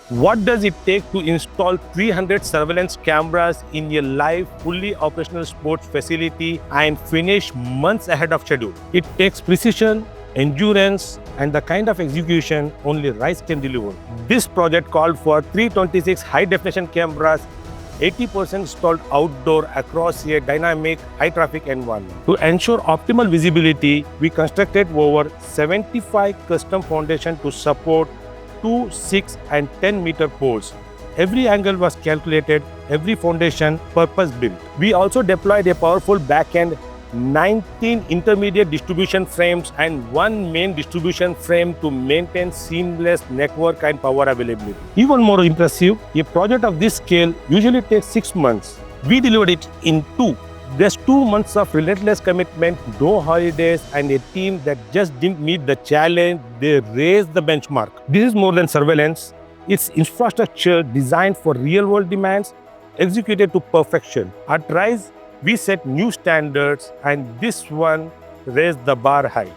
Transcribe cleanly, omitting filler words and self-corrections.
What does it take to install 300 surveillance cameras in a live, fully operational sports facility and finish months ahead of schedule? It takes precision, endurance, and the kind of execution only RISE can deliver. This project called for 326 high-definition cameras, 80% installed outdoor across a dynamic, high-traffic environment. To ensure optimal visibility, we constructed over 75 custom foundations to support 2, 6, and 10-meter poles. Every angle was calculated, every foundation purpose-built. We also deployed a powerful back-end, 19 intermediate distribution frames and one main distribution frame to maintain seamless network and power availability. Even more impressive, a project of this scale usually takes 6 months. We delivered it in 2. There's 2 months of relentless commitment, no holidays, and a team that just didn't meet the challenge. They raised the benchmark. This is more than surveillance. It's infrastructure designed for real-world demands, executed to perfection. At RISE, we set new standards, and this one raised the bar high.